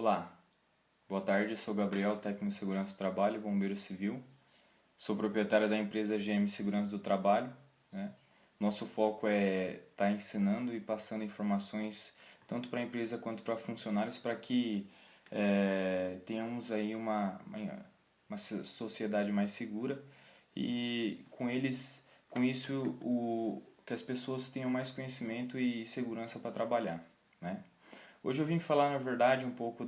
Olá, boa tarde, sou Gabriel, técnico de segurança do trabalho, bombeiro civil. Sou proprietário da empresa GM Segurança do Trabalho, né? Nosso foco é estar ensinando e passando informações tanto para a empresa quanto para funcionários para que tenhamos aí uma sociedade mais segura e com isso que as pessoas tenham mais conhecimento e segurança para trabalhar, né? Hoje eu vim falar, na verdade, um pouco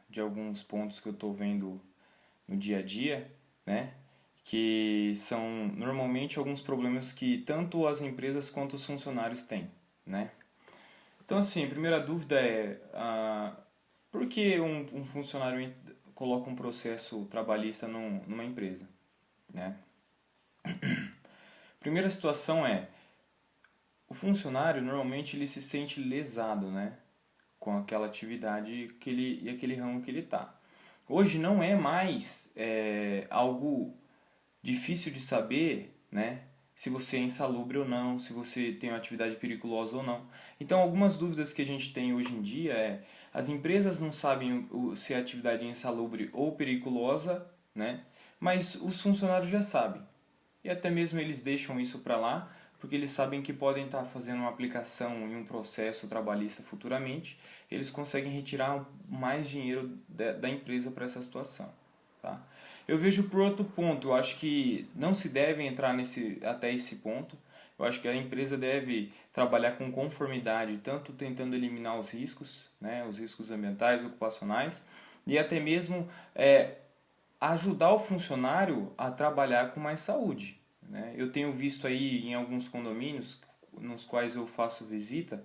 de alguns pontos que eu estou vendo no dia a dia, né? Que são normalmente alguns problemas que tanto as empresas quanto os funcionários têm, né? Então, assim, a primeira dúvida é por que um funcionário coloca um processo trabalhista numa empresa, né? Primeira situação é, o funcionário normalmente ele se sente lesado, né? Com aquela atividade e aquele ramo que ele está. Hoje não é mais algo difícil de saber, né, se você é insalubre ou não, se você tem uma atividade periculosa ou não. Então, algumas dúvidas que a gente tem hoje em dia as empresas não sabem se a atividade é insalubre ou periculosa, né, mas os funcionários já sabem. E até mesmo eles deixam isso para lá, porque eles sabem que podem estar fazendo uma aplicação em um processo trabalhista futuramente, eles conseguem retirar mais dinheiro da empresa para essa situação. Tá? Eu vejo por outro ponto, eu acho que não se deve entrar até esse ponto. Eu acho que a empresa deve trabalhar com conformidade, tanto tentando eliminar os riscos, né, os riscos ambientais, ocupacionais, e até mesmo ajudar o funcionário a trabalhar com mais saúde, né? Eu tenho visto aí em alguns condomínios nos quais eu faço visita,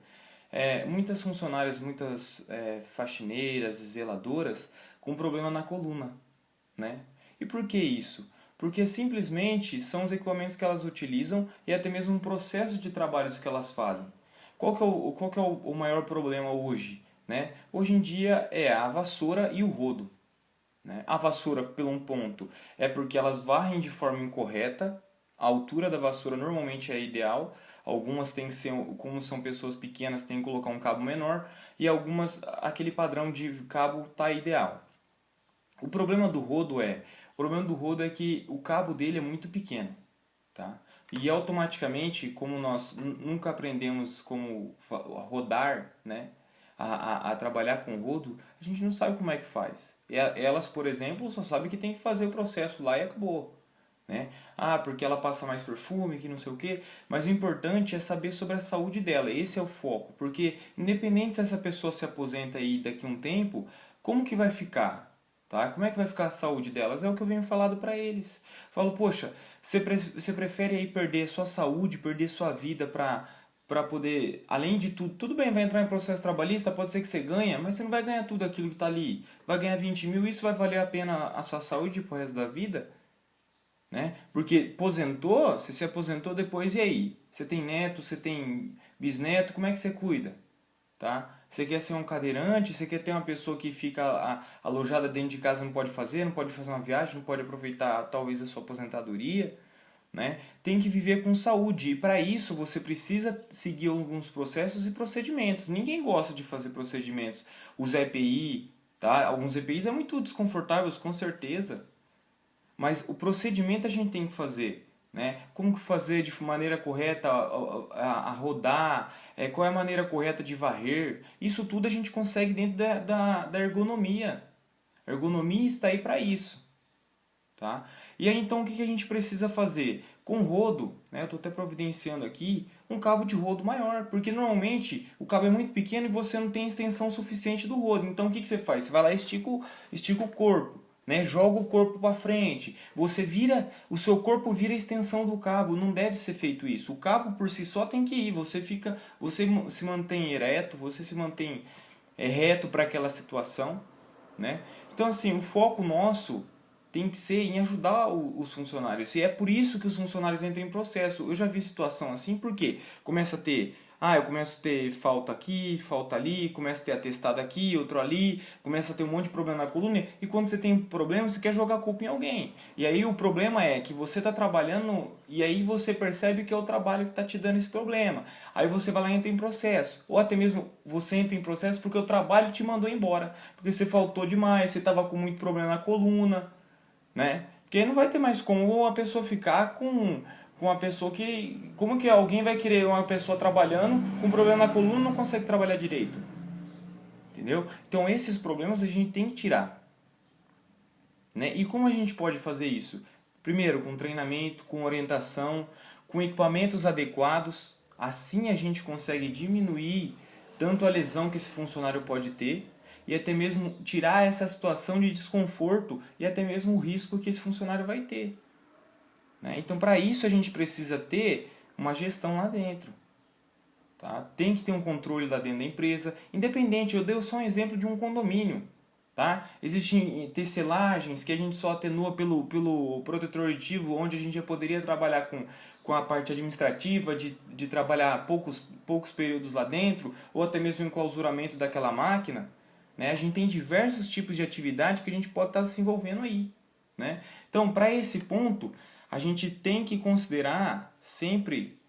muitas funcionárias, muitas faxineiras e zeladoras com problema na coluna, né? E por que isso? Porque simplesmente são os equipamentos que elas utilizam e até mesmo um processo de trabalhos que elas fazem. Qual que é o maior problema hoje? Né? Hoje em dia é a vassoura e o rodo. Né? A vassoura, por um ponto, é porque elas varrem de forma incorreta, a altura da vassoura normalmente é ideal, algumas têm que ser, como são pessoas pequenas, tem que colocar um cabo menor, e algumas, aquele padrão de cabo está ideal. O problema do rodo é que o cabo dele é muito pequeno, tá? E automaticamente, como nós nunca aprendemos como rodar, né, a trabalhar com rodo, a gente não sabe como é que faz. Elas, por exemplo, só sabem que tem que fazer o processo lá e acabou. Né? Ah, porque ela passa mais perfume, que não sei o quê. Mas o importante é saber sobre a saúde dela. Esse é o foco. Porque independente se essa pessoa se aposenta aí daqui a um tempo, como que vai ficar? Tá? Como é que vai ficar a saúde delas? É o que eu venho falado para eles. Falo, poxa, você prefere aí perder sua saúde, perder sua vida para poder, além de tudo, tudo bem, vai entrar em processo trabalhista, pode ser que você ganhe, mas você não vai ganhar tudo aquilo que está ali. Vai ganhar 20 mil, isso vai valer a pena a sua saúde pro resto da vida? Né? Porque aposentou, você se aposentou depois, e aí? Você tem neto, você tem bisneto, como é que você cuida? Tá? Você quer ser um cadeirante, você quer ter uma pessoa que fica alojada dentro de casa, não pode fazer uma viagem, não pode aproveitar talvez a sua aposentadoria, né? Tem que viver com saúde e para isso você precisa seguir alguns processos e procedimentos. Ninguém gosta de fazer procedimentos. Os EPI, tá? Alguns EPIs é muito desconfortáveis, com certeza, mas o procedimento a gente tem que fazer. Né? Como que fazer de maneira correta a rodar, qual é a maneira correta de varrer. Isso tudo a gente consegue dentro da ergonomia. A ergonomia está aí para isso. Tá? E aí então o que a gente precisa fazer? Com rodo, né, eu estou até providenciando aqui, um cabo de rodo maior, porque normalmente o cabo é muito pequeno e você não tem extensão suficiente do rodo. Então o que você faz? Você vai lá e estica o corpo. Né? Joga o corpo para frente. O seu corpo vira a extensão do cabo. Não deve ser feito isso. O cabo por si só tem que ir. Você se mantém ereto, você se mantém reto para aquela situação, né? Então assim, o foco nosso tem que ser em ajudar os funcionários. E é por isso que os funcionários entram em processo. Eu já vi situação assim, porque começa a ter Ah, eu começo a ter falta aqui, falta ali, começo a ter atestado aqui, outro ali, começa a ter um monte de problema na coluna, e quando você tem problema, você quer jogar a culpa em alguém. E aí o problema é que você está trabalhando, e aí você percebe que é o trabalho que está te dando esse problema. Aí você vai lá e entra em processo. Ou até mesmo você entra em processo porque o trabalho te mandou embora. Porque você faltou demais, você estava com muito problema na coluna, né? Porque não vai ter mais como uma pessoa ficar com uma pessoa que... Como que alguém vai querer uma pessoa trabalhando com problema na coluna e não consegue trabalhar direito? Entendeu? Então esses problemas a gente tem que tirar, né? E como a gente pode fazer isso? Primeiro, com treinamento, com orientação, com equipamentos adequados. Assim a gente consegue diminuir tanto a lesão que esse funcionário pode ter e até mesmo tirar essa situação de desconforto e até mesmo o risco que esse funcionário vai ter, né? Então, para isso a gente precisa ter uma gestão lá dentro. Tá? Tem que ter um controle lá dentro da empresa, independente, eu dei só um exemplo de um condomínio. Tá? Existem tecelagens que a gente só atenua pelo protetor aditivo, onde a gente já poderia trabalhar com a parte administrativa, de trabalhar poucos períodos lá dentro, ou até mesmo o enclausuramento daquela máquina. Né? A gente tem diversos tipos de atividade que a gente pode estar se envolvendo aí. Né? Então, para esse ponto, a gente tem que considerar sempre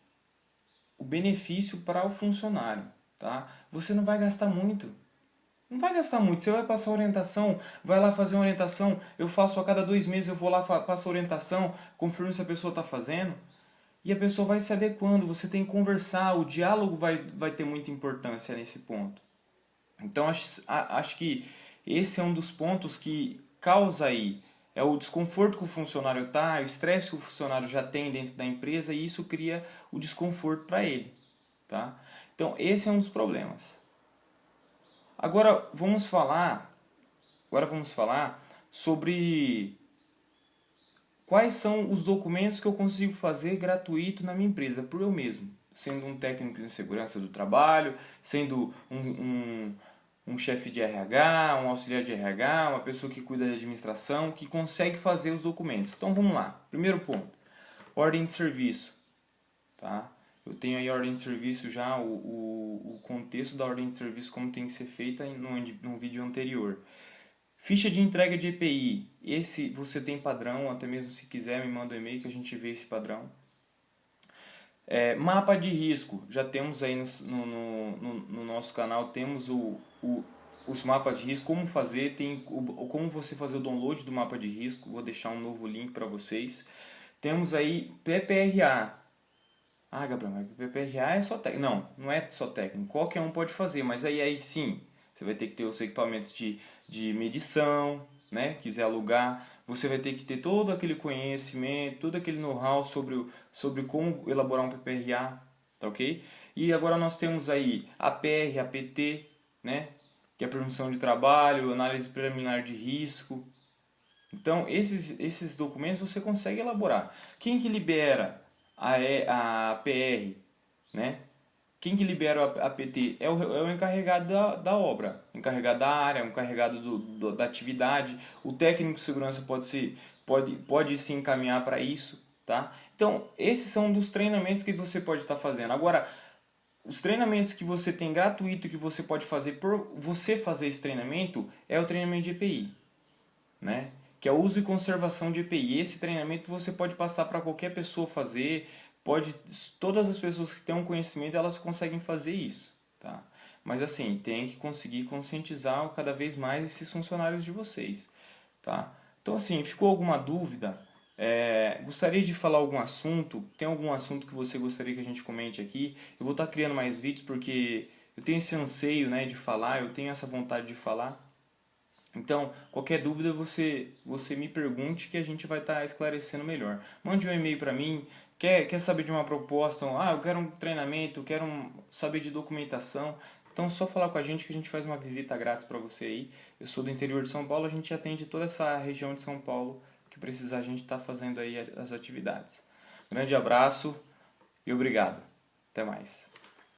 o benefício para o funcionário. Tá? Você não vai gastar muito. Não vai gastar muito, você vai passar orientação, vai lá fazer uma orientação, eu faço a cada 2 meses, eu vou lá, passo a orientação, confirmo se a pessoa está fazendo, e a pessoa vai se adequando, você tem que conversar, o diálogo vai ter muita importância nesse ponto. Então acho que esse é um dos pontos que causa aí, é o desconforto que o funcionário está, o estresse que o funcionário já tem dentro da empresa, e isso cria o desconforto para ele. Tá? Então esse é um dos problemas. Agora vamos falar sobre quais são os documentos que eu consigo fazer gratuito na minha empresa, por eu mesmo. Sendo um técnico de segurança do trabalho, sendo um chefe de RH, um auxiliar de RH, uma pessoa que cuida da administração, que consegue fazer os documentos. Então vamos lá. Primeiro ponto, ordem de serviço. Tá? Eu tenho aí a ordem de serviço já, o contexto da ordem de serviço, como tem que ser feita num vídeo anterior. Ficha de entrega de EPI. Esse você tem padrão, até mesmo se quiser me manda um e-mail que a gente vê esse padrão. Mapa de risco. Já temos aí no nosso canal, temos os mapas de risco, como fazer, como você fazer o download do mapa de risco. Vou deixar um novo link para vocês. Temos aí PPRA. Ah, Gabriel, mas PPRA é só técnico. Não, não é só técnico. Qualquer um pode fazer, mas aí sim, você vai ter que ter os equipamentos de medição, né? Quiser alugar, você vai ter que ter todo aquele conhecimento, todo aquele know-how sobre como elaborar um PPRA, tá ok? E agora nós temos aí a PR, a PT, né? Que é a permissão de trabalho, análise preliminar de risco. Então, esses documentos você consegue elaborar. Quem que libera a PR, né? Quem que libera a PT é o encarregado da obra, o encarregado da área, o encarregado da atividade. O técnico de segurança pode se encaminhar para isso, tá? Então, esses são dos treinamentos que você pode estar fazendo. Agora, os treinamentos que você tem gratuito que você pode fazer por você fazer esse treinamento é o treinamento de EPI, né? Que é o uso e conservação de EPI. Esse treinamento você pode passar para qualquer pessoa fazer, todas as pessoas que têm um conhecimento, elas conseguem fazer isso, tá? Mas assim, tem que conseguir conscientizar cada vez mais esses funcionários de vocês, tá? Então assim, ficou alguma dúvida? Gostaria de falar algum assunto? Tem algum assunto que você gostaria que a gente comente aqui? Eu vou estar criando mais vídeos porque eu tenho esse anseio, né, de falar, eu tenho essa vontade de falar. Então, qualquer dúvida você me pergunte que a gente vai estar esclarecendo melhor. Mande um e-mail para mim, quer saber de uma proposta, eu quero um treinamento, saber de documentação. Então, só falar com a gente que a gente faz uma visita grátis para você aí. Eu sou do interior de São Paulo, a gente atende toda essa região de São Paulo que precisar, a gente está fazendo aí as atividades. Grande abraço e obrigado. Até mais.